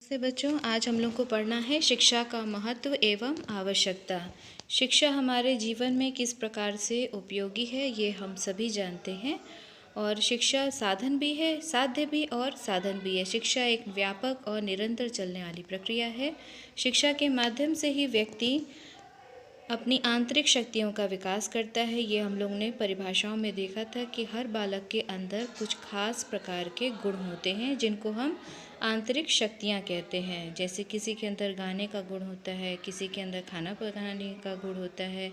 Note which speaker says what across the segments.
Speaker 1: से बच्चों, आज हम लोग को पढ़ना है शिक्षा का महत्व एवं आवश्यकता। शिक्षा हमारे जीवन में किस प्रकार से उपयोगी है, ये हम सभी जानते हैं। और शिक्षा साधन भी है, साध्य भी और साधन भी है। शिक्षा एक व्यापक और निरंतर चलने वाली प्रक्रिया है। शिक्षा के माध्यम से ही व्यक्ति अपनी आंतरिक शक्तियों का विकास करता है। ये हम लोग ने परिभाषाओं में देखा था कि हर बालक के अंदर कुछ खास प्रकार के गुण होते हैं जिनको हम आंतरिक शक्तियाँ कहते हैं। जैसे किसी के अंदर गाने का गुण होता है, किसी के अंदर खाना पकाने का गुण होता है,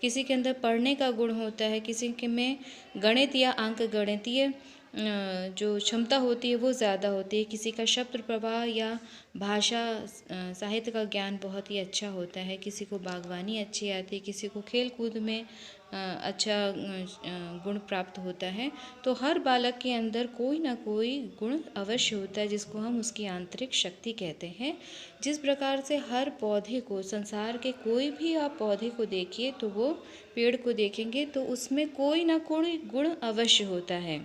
Speaker 1: किसी के अंदर पढ़ने का गुण होता है, किसी के में गणित या अंक गणितीय जो क्षमता होती है वो ज़्यादा होती है, किसी का शब्द प्रवाह या भाषा साहित्य का ज्ञान बहुत ही अच्छा होता है, किसी को बागवानी अच्छी आती है, किसी को खेल कूद में अच्छा गुण प्राप्त होता है। तो हर बालक के अंदर कोई ना कोई गुण अवश्य होता है जिसको हम उसकी आंतरिक शक्ति कहते हैं। जिस प्रकार से हर पौधे को, संसार के कोई भी आप पौधे को देखिए तो वो पेड़ को देखेंगे तो उसमें कोई ना कोई गुण अवश्य होता है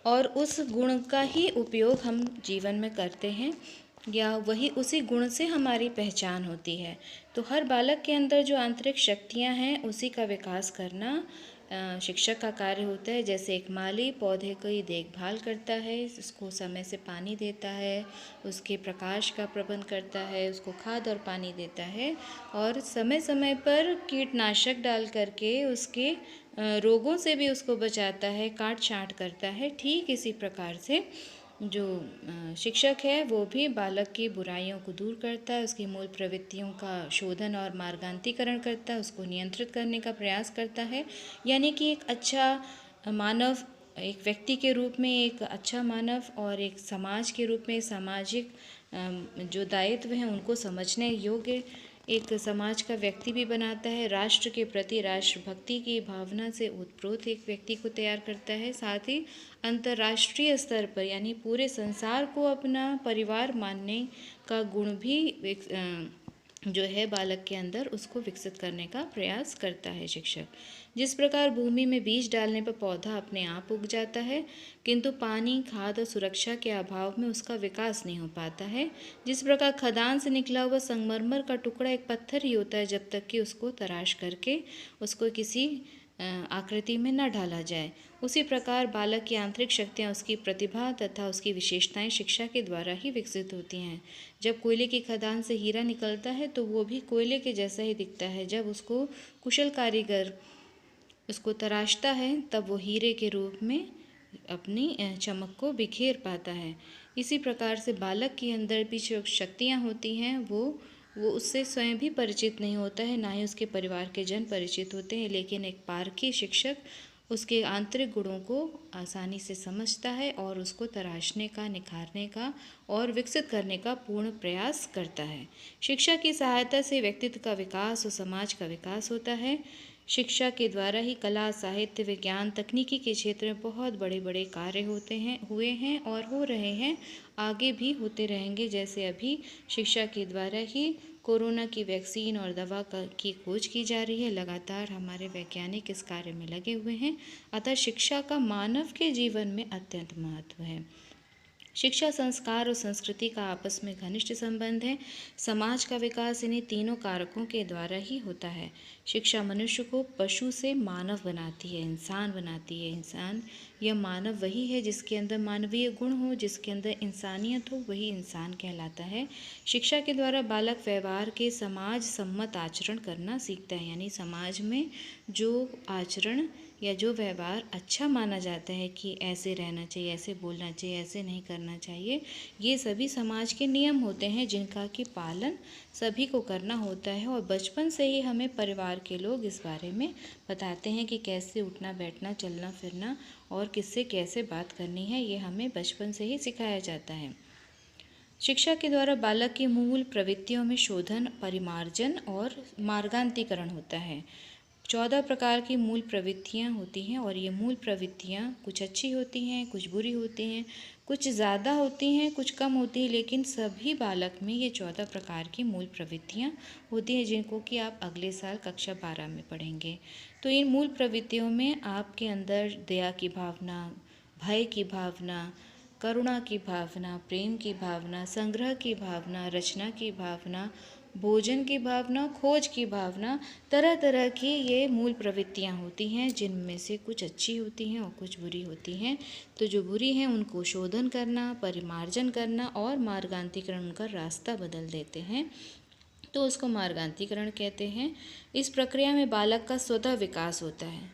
Speaker 1: और उस गुण का ही उपयोग हम जीवन में करते हैं या वही उसी गुण से हमारी पहचान होती है। तो हर बालक के अंदर जो आंतरिक शक्तियाँ हैं उसी का विकास करना शिक्षक का कार्य होता है। जैसे एक माली पौधे की देखभाल करता है, उसको समय से पानी देता है, उसके प्रकाश का प्रबंध करता है, उसको खाद और पानी देता है और समय समय पर कीटनाशक डाल करके उसके रोगों से भी उसको बचाता है, काट छाँट करता है। ठीक इसी प्रकार से जो शिक्षक है वो भी बालक की बुराइयों को दूर करता है, उसकी मूल प्रवृत्तियों का शोधन और मार्गांतीकरण करता है, उसको नियंत्रित करने का प्रयास करता है। यानी कि एक अच्छा मानव, एक व्यक्ति के रूप में एक अच्छा मानव और एक समाज के रूप में सामाजिक जो दायित्व हैं उनको समझने योग्य एक समाज का व्यक्ति भी बनाता है। राष्ट्र के प्रति राष्ट्रभक्ति की भावना से ओतप्रोत एक व्यक्ति को तैयार करता है। साथ ही अंतर्राष्ट्रीय स्तर पर यानी पूरे संसार को अपना परिवार मानने का गुण भी जो है बालक के अंदर उसको विकसित करने का प्रयास करता है शिक्षक। जिस प्रकार भूमि में बीज डालने पर पौधा अपने आप उग जाता है, किंतु पानी, खाद और सुरक्षा के अभाव में उसका विकास नहीं हो पाता है। जिस प्रकार खदान से निकला हुआ संगमरमर का टुकड़ा एक पत्थर ही होता है जब तक कि उसको तराश करके उसको किसी आकृति में न ढाला जाए, उसी प्रकार बालक की आंतरिक शक्तियाँ, उसकी प्रतिभा तथा उसकी विशेषताएं शिक्षा के द्वारा ही विकसित होती हैं। जब कोयले की खदान से हीरा निकलता है तो वो भी कोयले के जैसा ही दिखता है। जब उसको कुशल कारीगर उसको तराशता है तब वो हीरे के रूप में अपनी चमक को बिखेर पाता है। इसी प्रकार से बालक के अंदर भी जो शक्तियाँ होती हैं वो उससे स्वयं भी परिचित नहीं होता है, ना ही उसके परिवार के जन परिचित होते हैं। लेकिन एक पारखी शिक्षक उसके आंतरिक गुणों को आसानी से समझता है और उसको तराशने का, निखारने का और विकसित करने का पूर्ण प्रयास करता है। शिक्षा की सहायता से व्यक्तित्व का विकास और समाज का विकास होता है। शिक्षा के द्वारा ही कला, साहित्य, विज्ञान, तकनीकी के क्षेत्र में बहुत बड़े बड़े कार्य हुए हैं और हो रहे हैं, आगे भी होते रहेंगे। जैसे अभी शिक्षा के द्वारा ही कोरोना की वैक्सीन और दवा की खोज की जा रही है। लगातार हमारे वैज्ञानिक इस कार्य में लगे हुए हैं। अतः शिक्षा का मानव के जीवन में अत्यंत महत्व है। शिक्षा, संस्कार और संस्कृति का आपस में घनिष्ठ संबंध है। समाज का विकास इन्हीं तीनों कारकों के द्वारा ही होता है। शिक्षा मनुष्य को पशु से मानव बनाती है, इंसान बनाती है। इंसान या मानव वही है जिसके अंदर मानवीय गुण हो, जिसके अंदर इंसानियत हो, वही इंसान कहलाता है। शिक्षा के द्वारा बालक व्यवहार के समाज सम्मत आचरण करना सीखता है, यानी समाज में जो आचरण या जो व्यवहार अच्छा माना जाता है कि ऐसे रहना चाहिए, ऐसे बोलना चाहिए, ऐसे नहीं करना चाहिए, ये सभी समाज के नियम होते हैं जिनका कि पालन सभी को करना होता है। और बचपन से ही हमें परिवार के लोग इस बारे में बताते हैं कि कैसे उठना, बैठना, चलना फिरना और किससे कैसे बात करनी है, ये हमें बचपन से ही सिखाया जाता है। शिक्षा के द्वारा बालक की मूल प्रवृत्तियों में शोधन, परिमार्जन और मार्गांतीकरण होता है। 14 प्रकार की मूल प्रवृत्तियाँ होती हैं और ये मूल प्रवृत्तियाँ कुछ अच्छी होती हैं, कुछ बुरी होती हैं, कुछ ज़्यादा होती हैं, कुछ कम होती हैं, लेकिन सभी बालक में ये 14 प्रकार की मूल प्रवृत्तियाँ होती हैं जिनको कि आप अगले साल कक्षा 12 में पढ़ेंगे। तो इन मूल प्रवृत्तियों में आपके अंदर दया की भावना, भय की भावना, करुणा की भावना, प्रेम की भावना, संग्रह की भावना, रचना की भावना, भोजन की भावना, खोज की भावना, तरह तरह की ये मूल प्रवृत्तियाँ होती हैं, जिनमें से कुछ अच्छी होती हैं और कुछ बुरी होती हैं। तो जो बुरी हैं उनको शोधन करना, परिमार्जन करना और मार्गांतरीकरण, उनका रास्ता बदल देते हैं, तो उसको मार्गांतरीकरण कहते हैं। इस प्रक्रिया में बालक का स्वतः विकास होता है,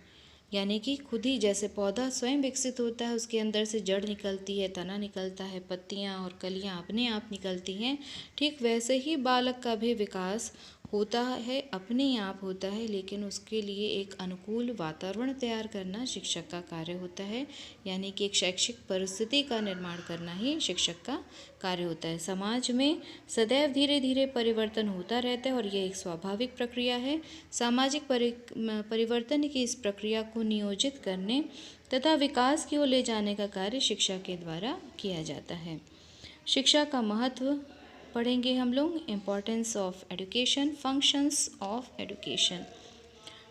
Speaker 1: यानी कि खुद ही जैसे पौधा स्वयं विकसित होता है, उसके अंदर से जड़ निकलती है, तना निकलता है, पत्तियां और कलियां अपने आप निकलती हैं, ठीक वैसे ही बालक का भी विकास होता है, अपने आप होता है। लेकिन उसके लिए एक अनुकूल वातावरण तैयार करना शिक्षक का कार्य होता है, यानी कि एक शैक्षिक परिस्थिति का निर्माण करना ही शिक्षक का कार्य होता है। समाज में सदैव धीरे धीरे परिवर्तन होता रहता है और यह एक स्वाभाविक प्रक्रिया है। सामाजिक परिवर्तन की इस प्रक्रिया को नियोजित करने तथा विकास की ओर ले जाने का कार्य शिक्षा के द्वारा किया जाता है। शिक्षा का महत्व पढ़ेंगे हम लोग। Importance of education, functions of education.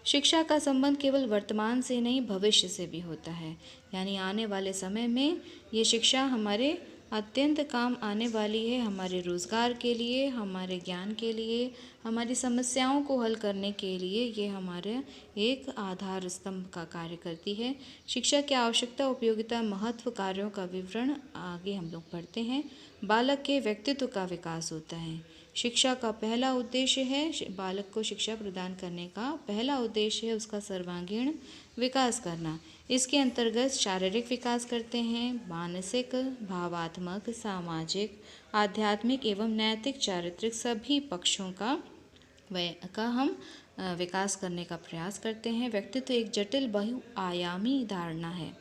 Speaker 1: शिक्षा का संबंध केवल वर्तमान से नहीं भविष्य से भी होता है, यानी आने वाले समय में ये शिक्षा हमारे अत्यंत काम आने वाली है, हमारे रोज़गार के लिए, हमारे ज्ञान के लिए, हमारी समस्याओं को हल करने के लिए ये हमारे एक आधार स्तंभ का कार्य करती है। शिक्षा की आवश्यकता, उपयोगिता, महत्व, कार्यों का विवरण आगे हम लोग पढ़ते हैं। बालक के व्यक्तित्व का विकास होता है। शिक्षा का पहला उद्देश्य है, बालक को शिक्षा प्रदान करने का पहला उद्देश्य है उसका सर्वांगीण विकास करना। इसके अंतर्गत शारीरिक विकास करते हैं, मानसिक, भावात्मक, सामाजिक, आध्यात्मिक एवं नैतिक, चारित्रिक सभी पक्षों का हम विकास करने का प्रयास करते हैं। व्यक्तित्व एक जटिल बहुआयामी धारणा है,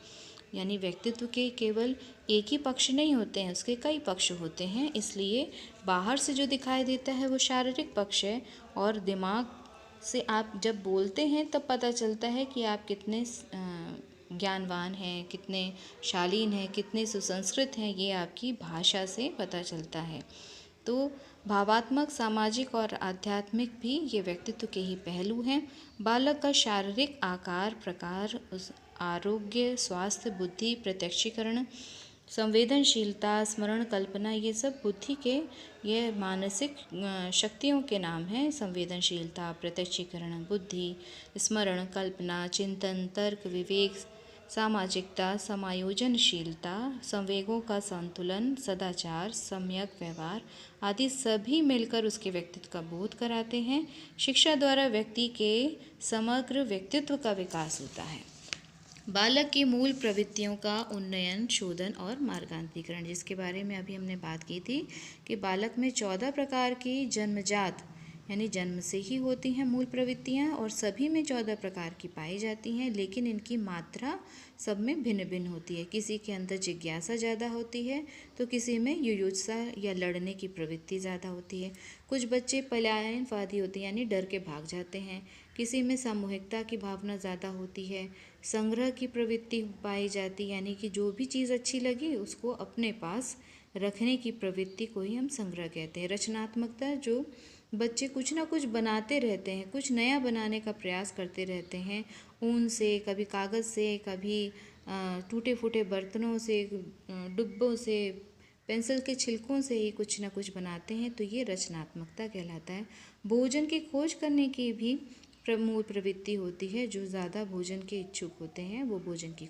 Speaker 1: यानी व्यक्तित्व के केवल एक ही पक्ष नहीं होते हैं, उसके कई पक्ष होते हैं। इसलिए बाहर से जो दिखाई देता है वो शारीरिक पक्ष है, और दिमाग से आप जब बोलते हैं तब पता चलता है कि आप कितने ज्ञानवान हैं, कितने शालीन हैं, कितने सुसंस्कृत हैं, ये आपकी भाषा से पता चलता है। तो भावात्मक, सामाजिक और आध्यात्मिक भी ये व्यक्तित्व के ही पहलू हैं। बालक का शारीरिक आकार, प्रकार, उस आरोग्य, स्वास्थ्य, बुद्धि, प्रत्यक्षीकरण, संवेदनशीलता, स्मरण, कल्पना, ये सब बुद्धि के ये मानसिक शक्तियों के नाम हैं। संवेदनशीलता, प्रत्यक्षीकरण, बुद्धि, स्मरण, कल्पना, चिंतन, तर्क, विवेक, सामाजिकता, समायोजनशीलता, संवेगों का संतुलन, सदाचार, सम्यक व्यवहार आदि सभी मिलकर उसके व्यक्तित्व का बोध कराते हैं। शिक्षा द्वारा व्यक्ति के समग्र व्यक्तित्व का विकास होता है। बालक की मूल प्रवृत्तियों का उन्नयन, शोधन और मार्गांतरीकरण, जिसके बारे में अभी हमने बात की थी कि बालक में 14 प्रकार की जन्मजात यानी जन्म से ही होती हैं मूल प्रवृत्तियाँ, और सभी में 14 प्रकार की पाई जाती हैं, लेकिन इनकी मात्रा सब में भिन्न भिन्न होती है। किसी के अंदर जिज्ञासा ज़्यादा होती है तो किसी में युयुत्सा या लड़ने की प्रवृत्ति ज़्यादा होती है। कुछ बच्चे पलायनवादी होते हैं, यानी डर के भाग जाते हैं। किसी में सामूहिकता की भावना ज़्यादा होती है। संग्रह की प्रवृत्ति पाई जाती है, यानी कि जो भी चीज़ अच्छी लगी उसको अपने पास रखने की प्रवृत्ति को ही हम संग्रह कहते हैं। रचनात्मकता, जो बच्चे कुछ ना कुछ बनाते रहते हैं, कुछ नया बनाने का प्रयास करते रहते हैं, ऊन से, कभी कागज़ से, कभी टूटे फूटे बर्तनों से, डिब्बों से, पेंसिल के छिलकों से ही कुछ ना कुछ बनाते हैं, तो ये रचनात्मकता कहलाता है। भोजन की खोज करने की भी मूल प्रवृत्ति होती है। जो ज़्यादा भोजन के इच्छुक होते हैं वो भोजन की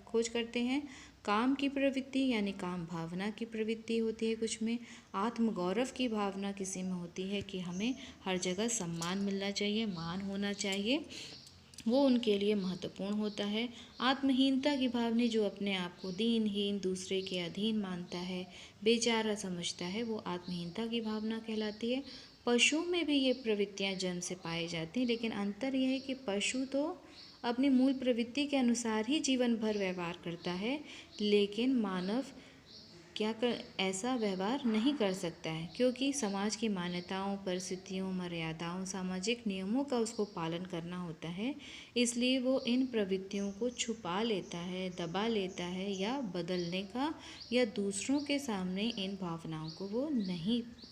Speaker 1: खोज करते हैं। काम की प्रवृत्ति यानी काम भावना की प्रवृत्ति होती है। कुछ में आत्मगौरव की भावना किसी में होती है कि हमें हर जगह सम्मान मिलना चाहिए, मान होना चाहिए, वो उनके लिए महत्वपूर्ण होता है। आत्महीनता की भावना, जो अपने आप को दीनहीन, दूसरे के अधीन मानता है, बेचारा समझता है, वो आत्महीनता की भावना कहलाती है। पशुओं में भी ये प्रवृत्तियाँ जन्म से पाई जाती हैं, लेकिन अंतर यह है कि पशु तो अपनी मूल प्रवृत्ति के अनुसार ही जीवन भर व्यवहार करता है, लेकिन मानव ऐसा व्यवहार नहीं कर सकता है, क्योंकि समाज की मान्यताओं, परिस्थितियों, मर्यादाओं, सामाजिक नियमों का उसको पालन करना होता है। इसलिए वो इन प्रवृत्तियों को छुपा लेता है, दबा लेता है, या बदलने का या दूसरों के सामने इन भावनाओं को वो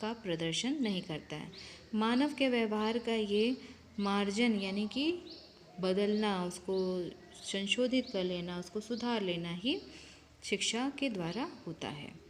Speaker 1: का प्रदर्शन नहीं करता है। मानव के व्यवहार का ये मार्जन यानी कि बदलना, उसको संशोधित कर लेना, उसको सुधार लेना ही शिक्षा के द्वारा होता है।